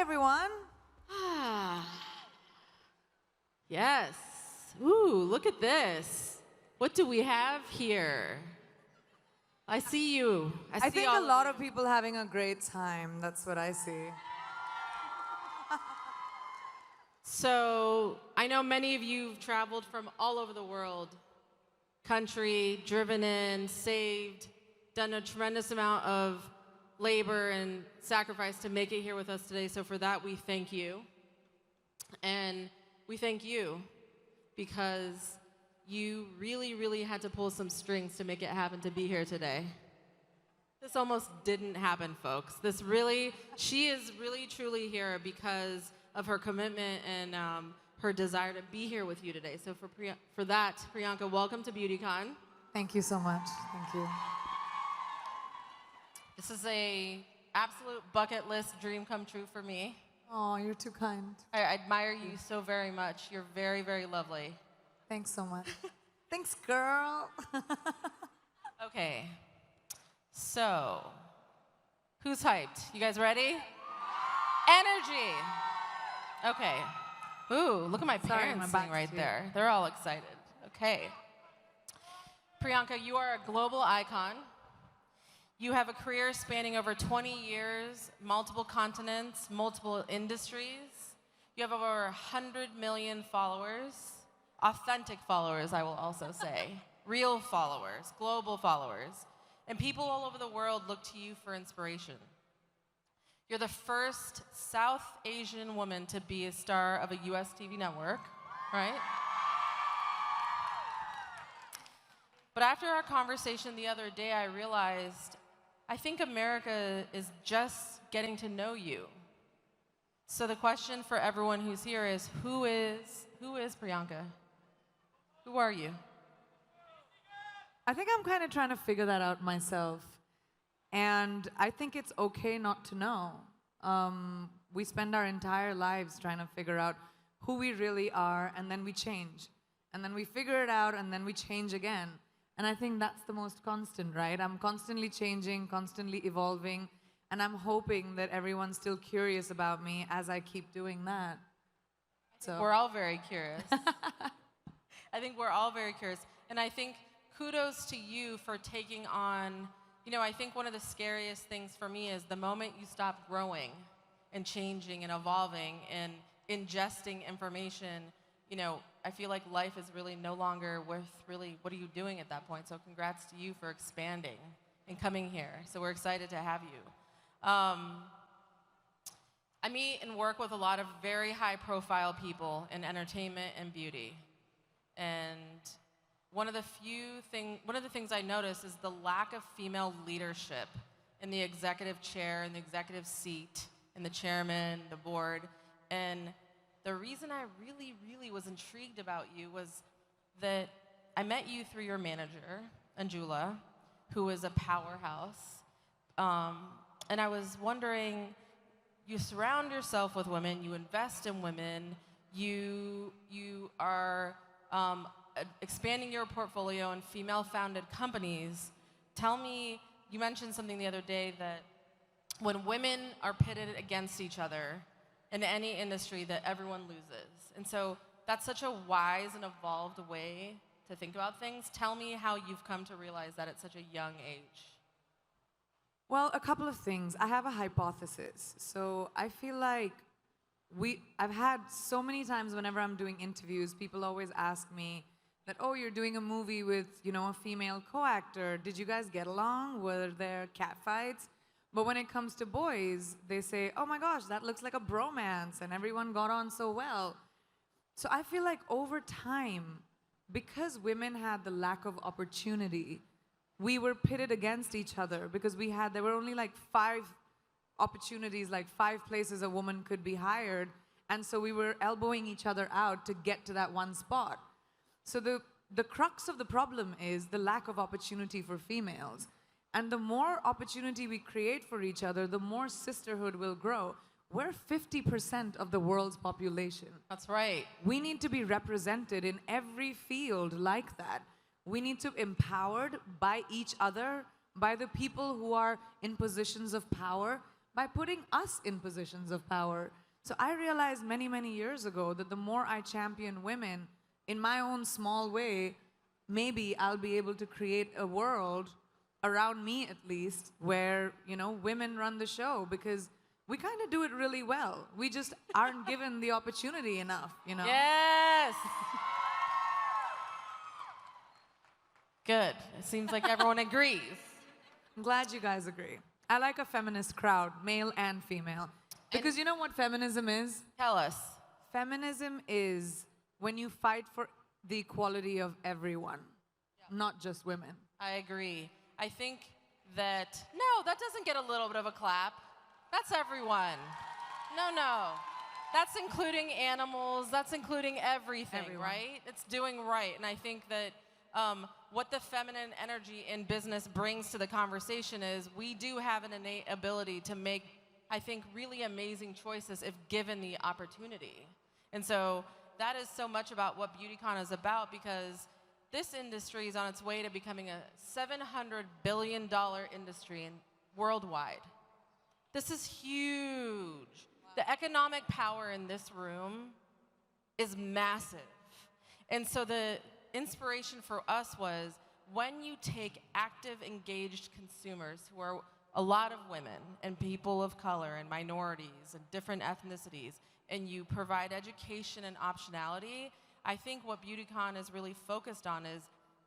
everyone. Yes. Ooh, look at this. What do we have here? I see you. I think a lot of people having a great time. That's what I see. So I know many of you have traveled from all over the world, country, driven in, saved, done a tremendous amount of labor and sacrifice to make it here with us today. So for that, we thank you. And we thank you because you really, really had to pull some strings to make it happen to be here today. This almost didn't happen, folks. She is really, truly here because of her commitment and her desire to be here with you today. So for that, Priyanka, welcome to BeautyCon. Thank you so much. Thank you. This is a absolute bucket list dream come true for me. Oh, you're too kind. I admire you so very much. You're very, very lovely. Thanks so much. Thanks, girl. Okay. So, who's hyped? You guys ready? Energy. Okay. Ooh, look at my parents sitting right there. They're all excited. Okay. Priyanka, you are a global icon. You have a career spanning over 20 years, multiple continents, multiple industries. You have over 100 million followers, authentic followers, I will also say, real followers, global followers, and people all over the world look to you for inspiration. You're the first South Asian woman to be a star of a US TV network, right? But after our conversation the other day, I realized I think America is just getting to know you. So the question for everyone who's here is, who is Priyanka? Who are you? I think I'm kind of trying to figure that out myself. And I think it's okay not to know. We spend our entire lives trying to figure out who we really are, and then we change. And then we figure it out, and then we change again. And I think that's the most constant, right? I'm constantly changing, constantly evolving, and I'm hoping that everyone's still curious about me as I keep doing that. So we're all very curious. I think we're all very curious. And I think kudos to you for taking on, I think one of the scariest things for me is the moment you stop growing and changing and evolving and ingesting information, I feel like life is really no longer worth really, what are you doing at that point? So congrats to you for expanding and coming here. So we're excited to have you. I meet and work with a lot of very high profile people in entertainment and beauty. And one of the things I notice is the lack of female leadership in the executive chair, in the executive seat, in the chairman, the board. And the reason I really, really was intrigued about you was that I met you through your manager, Anjula, who is a powerhouse. And I was wondering, you surround yourself with women, you invest in women, you are expanding your portfolio in female-founded companies. Tell me, you mentioned something the other day that when women are pitted against each other in any industry, that everyone loses. And so that's such a wise and evolved way to think about things. Tell me how you've come to realize that at such a young age. Well, a couple of things. I have a hypothesis. So I feel like I've had so many times whenever I'm doing interviews, people always ask me that, oh, you're doing a movie with, a female co-actor. Did you guys get along? Were there catfights? But when it comes to boys, they say, oh my gosh, that looks like a bromance and everyone got on so well. So I feel like over time, because women had the lack of opportunity, we were pitted against each other because there were only like 5 opportunities, like 5 places a woman could be hired. And so we were elbowing each other out to get to that one spot. So the crux of the problem is the lack of opportunity for females. And the more opportunity we create for each other, the more sisterhood will grow. We're 50% of the world's population. That's right. We need to be represented in every field like that. We need to be empowered by each other, by the people who are in positions of power, by putting us in positions of power. So I realized many, many years ago that the more I champion women in my own small way, maybe I'll be able to create a world around me at least where, women run the show because we kind of do it really well. We just aren't given the opportunity enough. Yes. Good. It seems like everyone agrees. I'm glad you guys agree. I like a feminist crowd, male and female. Because you know what feminism is? Tell us. Feminism is when you fight for the equality of everyone, not just women. I agree. I think that, no, that doesn't get a little bit of a clap. That's everyone. No. That's including animals. That's including everything, right? It's doing right. And I think that what the feminine energy in business brings to the conversation is we do have an innate ability to make, I think, really amazing choices if given the opportunity. And so that is so much about what BeautyCon is about, because this industry is on its way to becoming a $700 billion industry worldwide. This is huge. Wow. The economic power in this room is massive. And so the inspiration for us was when you take active, engaged consumers who are a lot of women and people of color and minorities and different ethnicities, and you provide education and optionality, I think what BeautyCon is really focused on is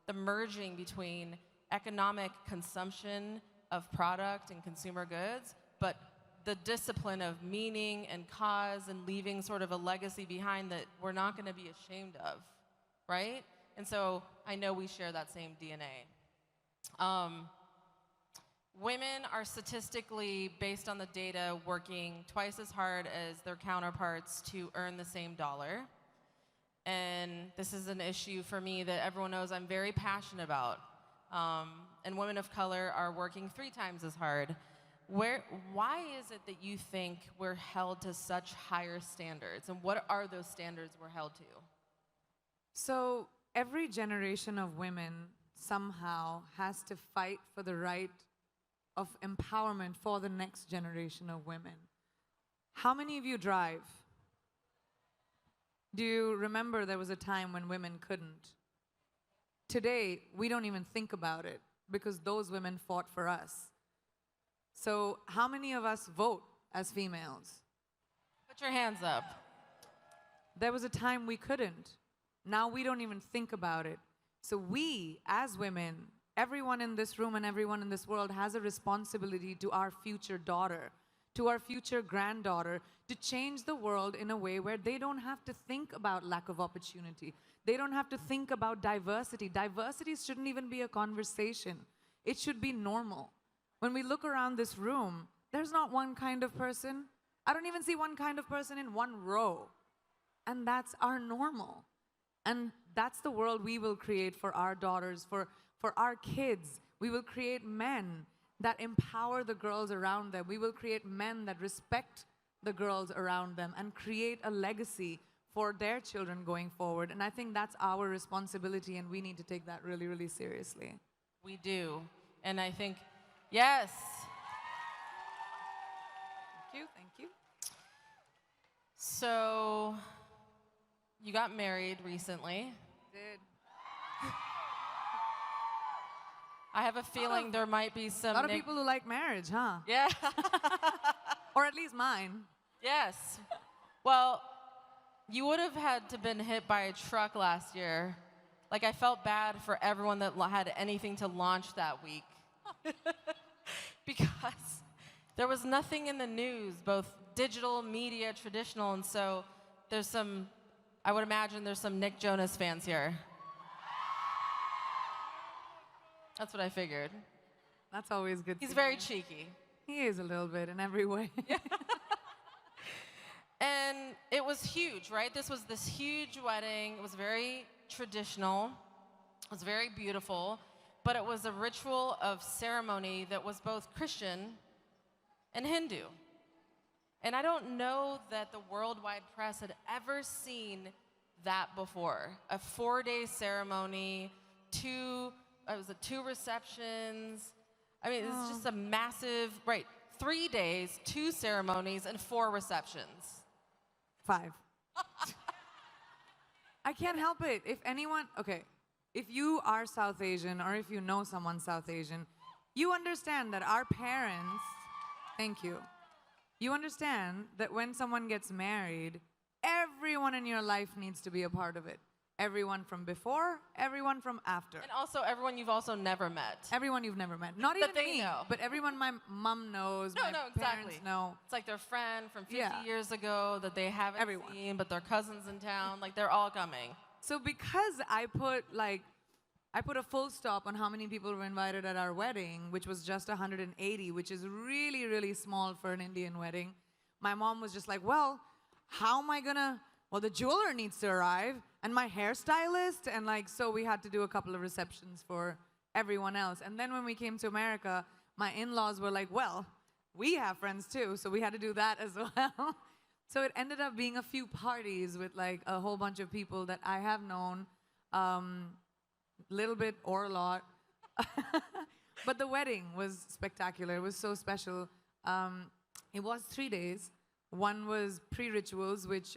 the merging between economic consumption of product and consumer goods, but the discipline of meaning and cause and leaving sort of a legacy behind that we're not going to be ashamed of, right? And so I know we share that same DNA. Women are statistically, based on the data, working twice as hard as their counterparts to earn the same dollar. And this is an issue for me that everyone knows I'm very passionate about. And women of color are working 3 times as hard. Why is it that you think we're held to such higher standards? And what are those standards we're held to? So every generation of women somehow has to fight for the right of empowerment for the next generation of women. How many of you drive? Do you remember there was a time when women couldn't? Today, we don't even think about it because those women fought for us. So how many of us vote as females? Put your hands up. There was a time we couldn't. Now we don't even think about it. So we, as women, everyone in this room and everyone in this world has a responsibility to our future daughter, to our future granddaughter, to change the world in a way where they don't have to think about lack of opportunity. They don't have to think about diversity. Diversity shouldn't even be a conversation. It should be normal. When we look around this room, there's not one kind of person. I don't even see one kind of person in one row. And that's our normal. And that's the world we will create for our daughters, for our kids. We will create men that empower the girls around them. We will create men that respect the girls around them and create a legacy for their children going forward. And I think that's our responsibility, and we need to take that really, really seriously. We do. And I think, yes. Thank you. So, you got married recently. Did. I have a feeling there might be some... A lot of people who like marriage, huh? Yeah. Or at least mine. Yes. Well, you would have had to been hit by a truck last year. Like, I felt bad for everyone that had anything to launch that week. Because there was nothing in the news, both digital, media, traditional, and so there's some, I would imagine there's some Nick Jonas fans here. That's what I figured. That's always good. He's very cheeky. He is a little bit in every way. And it was huge, right? This was this huge wedding. It was very traditional. It was very beautiful. But it was a ritual of ceremony that was both Christian and Hindu. And I don't know that the worldwide press had ever seen that before. A 4-day ceremony, 2 receptions. I mean, it's just a massive, right, 3 days, 2 ceremonies, and 4 receptions. 5. I can't help it. If anyone, okay, if you are South Asian or if you know someone South Asian, you understand that our parents, thank you, you understand that when someone gets married, everyone in your life needs to be a part of it. Everyone from before, everyone from after. And also everyone you've also never met. Everyone you've never met. Not even That they me, know. but everyone my mom knows, my No, parents exactly. know. It's like their friend from 50 Yeah. years ago that they haven't Everyone. seen, but their cousin's in town. Like, they're all coming. So because I put a full stop on how many people were invited at our wedding, which was just 180, which is really, really small for an Indian wedding. My mom was just like, well, how am I gonna, well, the jeweler needs to arrive and my hairstylist. And like, so we had to do a couple of receptions for everyone else. And then when we came to America, my in-laws were like, well, we have friends too. So we had to do that as well. So it ended up being a few parties with like a whole bunch of people that I have known, little bit or a lot. But the wedding was spectacular. It was so special. It was 3 days. One was pre-rituals, which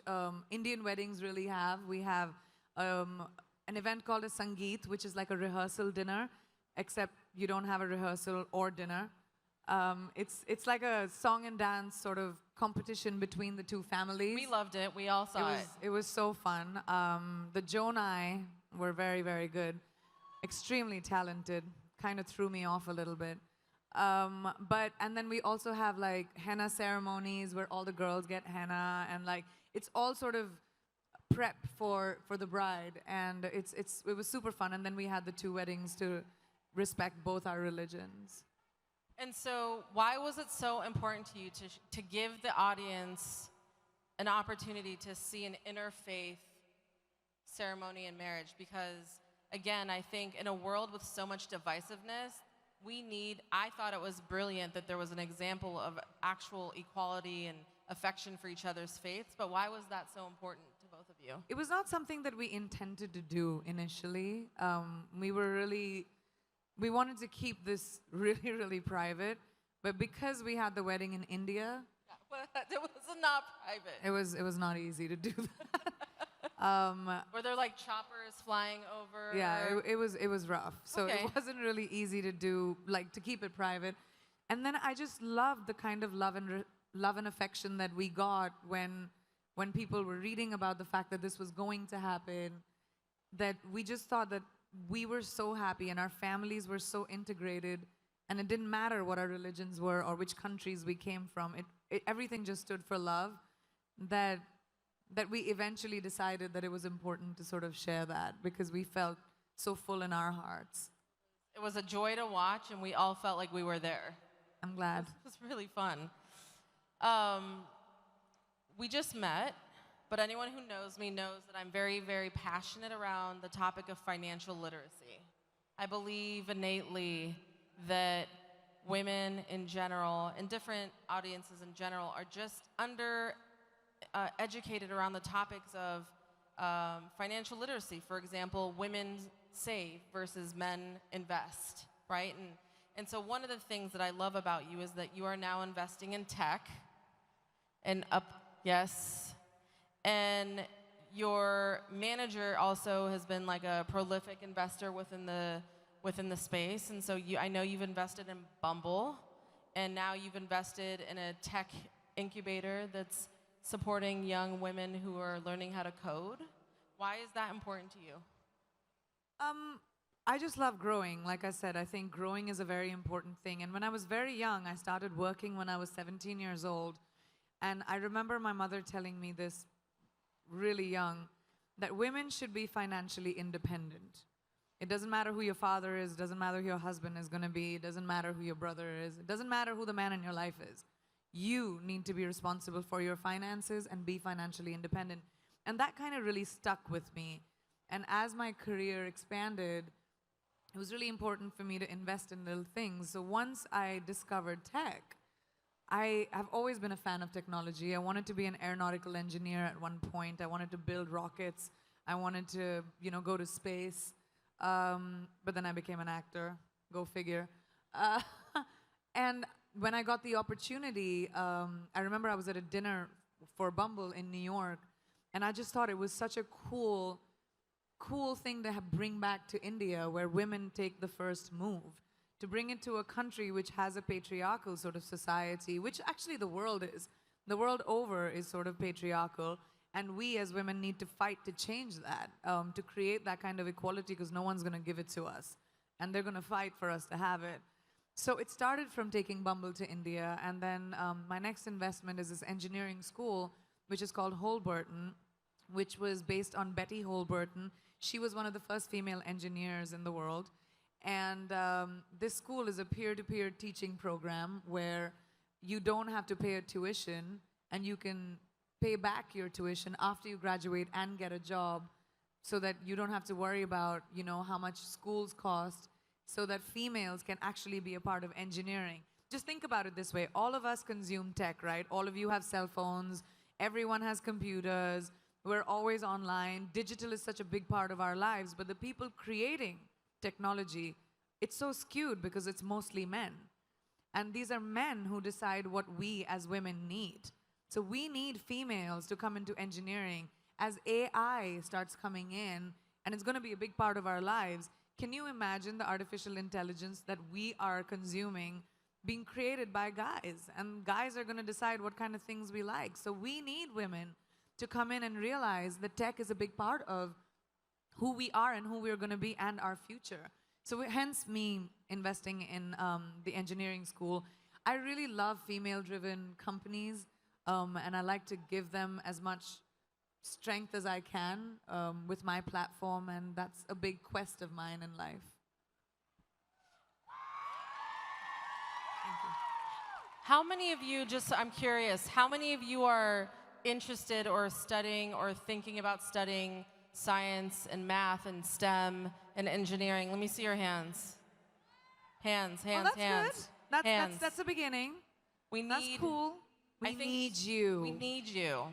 Indian weddings really have. We have an event called a Sangeet, which is like a rehearsal dinner, except you don't have a rehearsal or dinner. It's like a song and dance sort of competition between the two families. We loved it. We all saw it. It was so fun. The Jonai were very, very good. Extremely talented. Kind of threw me off a little bit. And then we also have like henna ceremonies where all the girls get henna, and like it's all sort of prep for the bride, and it was super fun. And then we had the 2 weddings to respect both our religions. And so why was it so important to you to give the audience an opportunity to see an interfaith ceremony and marriage? Because, again, I think in a world with so much divisiveness, I thought it was brilliant that there was an example of actual equality and affection for each other's faiths, but why was that so important to both of you? It was not something that we intended to do initially. We wanted to keep this really, really private, but because we had the wedding in India, It was not private. it was not easy to do that. Were there like choppers flying over? Yeah, it was rough. So Okay. it wasn't really easy to do, like to keep it private. And then I just loved the kind of love and affection that we got when people were reading about the fact that this was going to happen. That we just thought that we were so happy and our families were so integrated, and it didn't matter what our religions were or which countries we came from. Everything just stood for love. That we eventually decided that it was important to sort of share that because we felt so full in our hearts. It was a joy to watch, and we all felt like we were there. I'm glad. It was really fun. We just met, but anyone who knows me knows that I'm very, very passionate around the topic of financial literacy. I believe innately that women in general, and different audiences in general, are just educated around the topics of financial literacy. For example, women save versus men invest, right? And so one of the things that I love about you is that you are now investing in tech yes. And your manager also has been like a prolific investor within the space. And so I know you've invested in Bumble, and now you've invested in a tech incubator that's supporting young women who are learning how to code. Why is that important to you? I just love growing. Like I said, I think growing is a very important thing. And when I was very young, I started working when I was 17 years old. And I remember my mother telling me this really young, that women should be financially independent. It doesn't matter who your father is, doesn't matter who your husband is going to be, it doesn't matter who your brother is, it doesn't matter who the man in your life is. You need to be responsible for your finances and be financially independent. And that kind of really stuck with me. And as my career expanded, it was really important for me to invest in little things. So once I discovered tech, I have always been a fan of technology. I wanted to be an aeronautical engineer at one point. I wanted to build rockets. I wanted to, go to space. But then I became an actor. Go figure. And when I got the opportunity, I remember I was at a dinner for Bumble in New York, and I just thought it was such a cool thing to bring back to India, where women take the first move, to bring it to a country which has a patriarchal sort of society, which actually the world is. The world over is sort of patriarchal, and we as women need to fight to change that, to create that kind of equality, because no one's going to give it to us, and they're going to fight for us to have it. So it started from taking Bumble to India, and then my next investment is this engineering school, which is called Holberton, which was based on Betty Holberton. She was one of the first female engineers in the world. And this school is a peer-to-peer teaching program where you don't have to pay a tuition, and you can pay back your tuition after you graduate and get a job, so that you don't have to worry about, you know, how much schools cost, so that females can actually be a part of engineering. Just think about it this way. All of us consume tech, right? All of you have cell phones. Everyone has computers. We're always online. Digital is such a big part of our lives, but the people creating technology, it's so skewed because it's mostly men. And these are men who decide what we as women need. So we need females to come into engineering. As AI starts coming in, and it's going to be a big part of our lives, can you imagine the artificial intelligence that we are consuming being created by guys? And guys are going to decide what kind of things we like. So we need women to come in and realize that tech is a big part of who we are and who we're going to be and our future. So hence me investing in the engineering school. I really love female-driven companies, and I like to give them as much strength as I can with my platform, and that's a big quest of mine in life. Thank you. How many of you, just I'm curious, how many of you are interested or studying or thinking about studying science and math and STEM and engineering? Let me see your hands. Hands. Well, that's hands. good. Hands. That's the beginning. That's Cool. We need you. We need you.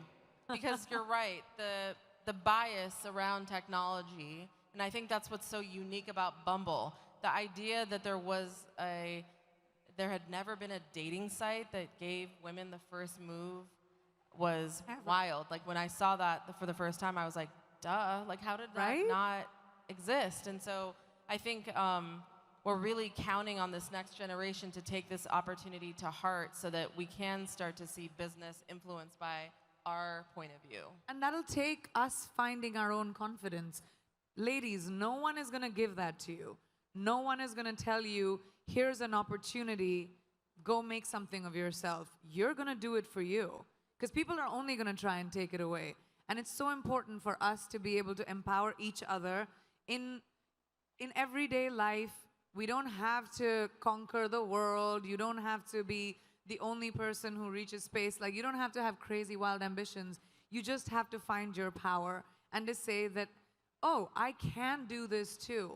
Because you're right, the bias around technology, and I think that's what's so unique about Bumble. The idea that there had never been a dating site that gave women the first move was wild. Like when I saw that for the first time, I was like, duh, like how did that not exist? And so I think we're really counting on this next generation to take this opportunity to heart so that we can start to see business influenced by our point of view. And that'll take us finding our own confidence. Ladies, no one is going to give that to you. No one is going to tell you, here's an opportunity, go make something of yourself. You're going to do it for you. Because people are only going to try and take it away. And it's so important for us to be able to empower each other in everyday life. We don't have to conquer the world. You don't have to be the only person who reaches space. Like, you don't have to have crazy, wild ambitions. You just have to find your power and to say that, oh, I can do this too.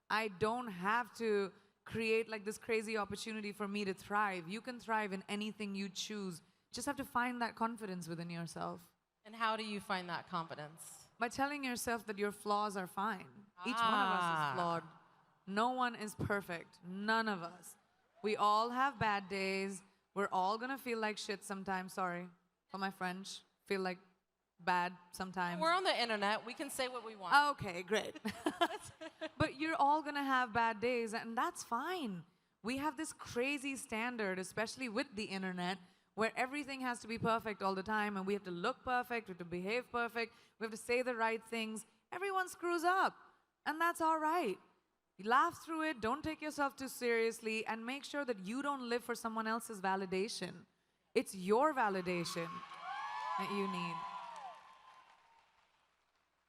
I don't have to create like this crazy opportunity for me to thrive. You can thrive in anything you choose. Just have to find that confidence within yourself. And how do you find that confidence? By telling yourself that your flaws are fine. Each one of us is flawed. No one is perfect. None of us. We all have bad days. We're all gonna feel like shit sometimes. Sorry for my French. Feel like bad sometimes. We're on the internet. We can say what we want. Okay, great. But you're all gonna have bad days, and that's fine. We have this crazy standard, especially with the internet, where everything has to be perfect all the time, and we have to look perfect, we have to behave perfect, we have to say the right things. Everyone screws up, and that's all right. You laugh through it, don't take yourself too seriously, and make sure that you don't live for someone else's validation. It's your validation that you need.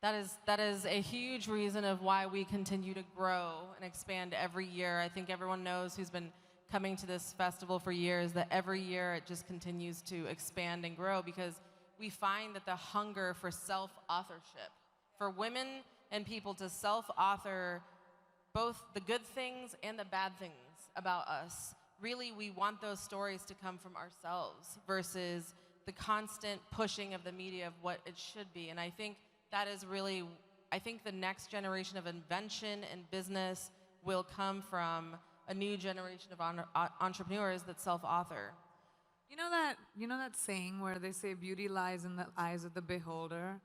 That is a huge reason of why we continue to grow and expand every year. I think everyone knows who's been coming to this festival for years that every year it just continues to expand and grow, because we find that the hunger for self-authorship, for women and people to self-author both the good things and the bad things about us. Really, we want those stories to come from ourselves versus the constant pushing of the media of what it should be. And I think that is really, I think the next generation of invention and business will come from a new generation of entrepreneurs that self-author. You know that saying where they say beauty lies in the eyes of the beholder?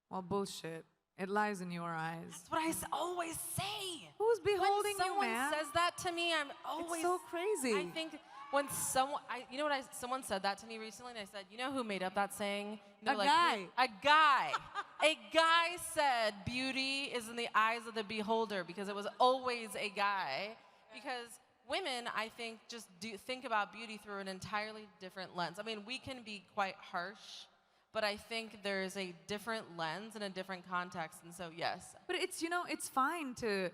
Well, bullshit. It lies in your eyes. That's what I always say. Who's beholding when you, man? someone says that to me, I'm always... It's so crazy. I think when someone... you know what? Someone said that to me recently, and I said, you know who made up that saying? A guy. A guy. A guy said beauty is in the eyes of the beholder because it was always a guy. Because women, I think, just think about beauty through an entirely different lens. I mean, we can be quite harsh, but I think there's a different lens and a different context, and so yes. But it's, it's fine to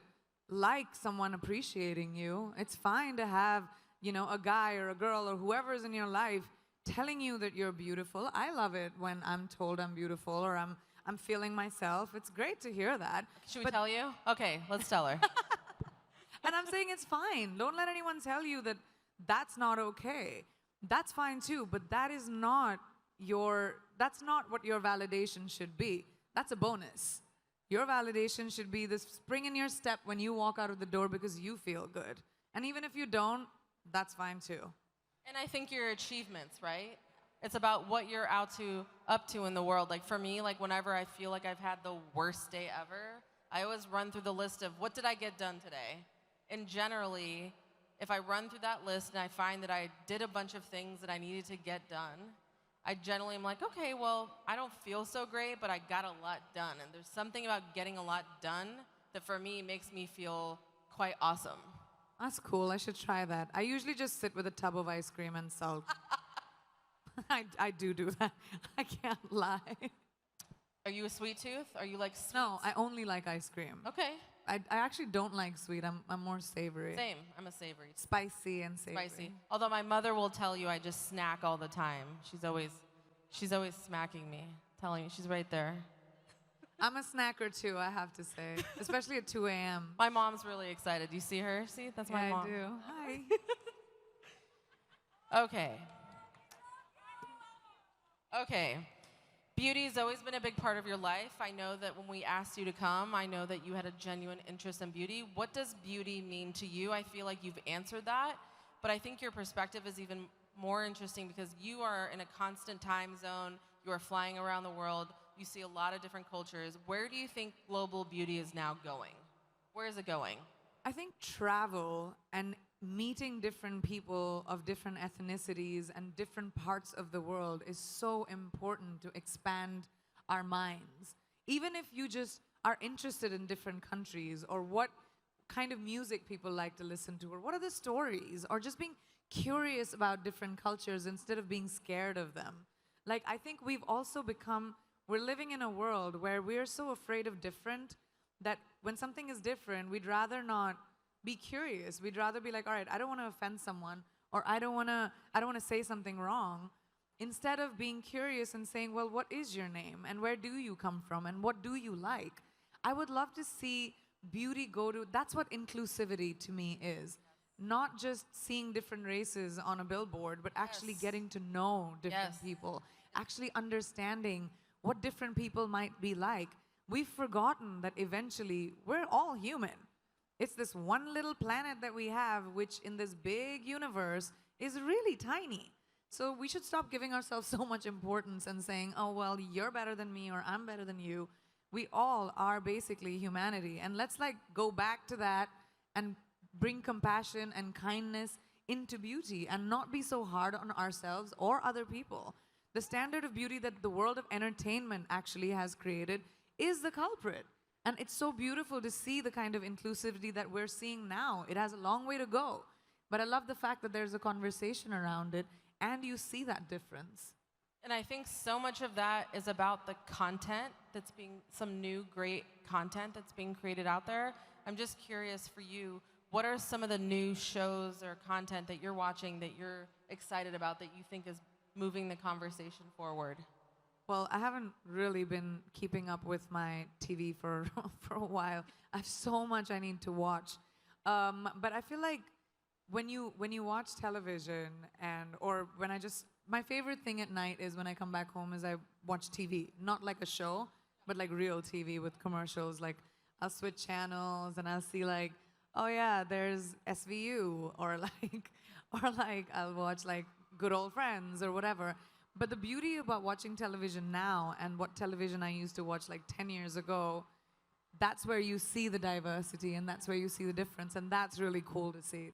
like someone appreciating you. It's fine to have, a guy or a girl or whoever's in your life telling you that you're beautiful. I love it when I'm told I'm beautiful or I'm feeling myself. It's great to hear that. Should we tell you? Okay, let's tell her. And I'm saying it's fine. Don't let anyone tell you that that's not okay. That's fine too, but that's not what your validation should be. That's a bonus. Your validation should be the spring in your step when you walk out of the door because you feel good. And even if you don't, that's fine too. And I think your achievements, right? It's about what you're up to in the world. Like for me, like whenever I feel like I've had the worst day ever, I always run through the list of what did I get done today? And generally, if I run through that list and I find that I did a bunch of things that I needed to get done, I generally am like, okay, well, I don't feel so great, but I got a lot done. And there's something about getting a lot done that for me makes me feel quite awesome. That's cool. I should try that. I usually just sit with a tub of ice cream and sulk. I do that. I can't lie. Are you a sweet tooth? Are you like sweets? No, I only like ice cream. Okay. I actually don't like sweet. I'm more savory. Same. I'm a savory. Spicy and savory. Spicy. Although my mother will tell you I just snack all the time. She's always smacking me, telling me she's right there. I'm a snacker too, I have to say, especially at 2 a.m. My mom's really excited. You see her? See, that's my mom. I do. Hi. Okay. Okay. Beauty's always been a big part of your life. I know that when we asked you to come, I know that you had a genuine interest in beauty. What does beauty mean to you? I feel like you've answered that, but I think your perspective is even more interesting because you are in a constant time zone. You are flying around the world. You see a lot of different cultures. Where do you think global beauty is now going? Where is it going? I think travel and meeting different people of different ethnicities and different parts of the world is so important to expand our minds. Even if you just are interested in different countries or what kind of music people like to listen to or what are the stories or just being curious about different cultures instead of being scared of them. Like, I think we're living in a world where we're so afraid of different that when something is different, we'd rather not be curious. We'd rather be like, all right, I don't want to offend someone, or I don't want to say something wrong, instead of being curious and saying, well, what is your name, and where do you come from, and what do you like? I would love to see beauty that's what inclusivity to me is. Not just seeing different races on a billboard, but actually getting to know different people, actually understanding what different people might be like. We've forgotten that eventually we're all human. It's this one little planet that we have, which in this big universe is really tiny. So we should stop giving ourselves so much importance and saying, oh, well, you're better than me or I'm better than you. We all are basically humanity. And let's go back to that and bring compassion and kindness into beauty and not be so hard on ourselves or other people. The standard of beauty that the world of entertainment actually has created is the culprit. And it's so beautiful to see the kind of inclusivity that we're seeing now. It has a long way to go. But I love the fact that there's a conversation around it and you see that difference. And I think so much of that is about the content some new great content that's being created out there. I'm just curious for you, what are some of the new shows or content that you're watching that you're excited about that you think is moving the conversation forward? Well, I haven't really been keeping up with my TV for a while. I have so much I need to watch. But I feel like when you watch television my favorite thing at night is when I come back home is I watch TV. Not like a show, but like real TV with commercials. Like I'll switch channels and I'll see like oh yeah, there's SVU, or like, or like I'll watch like Good Old Friends or whatever. But the beauty about watching television now and what television I used to watch like 10 years ago, that's where you see the diversity and that's where you see the difference, and that's really cool to see.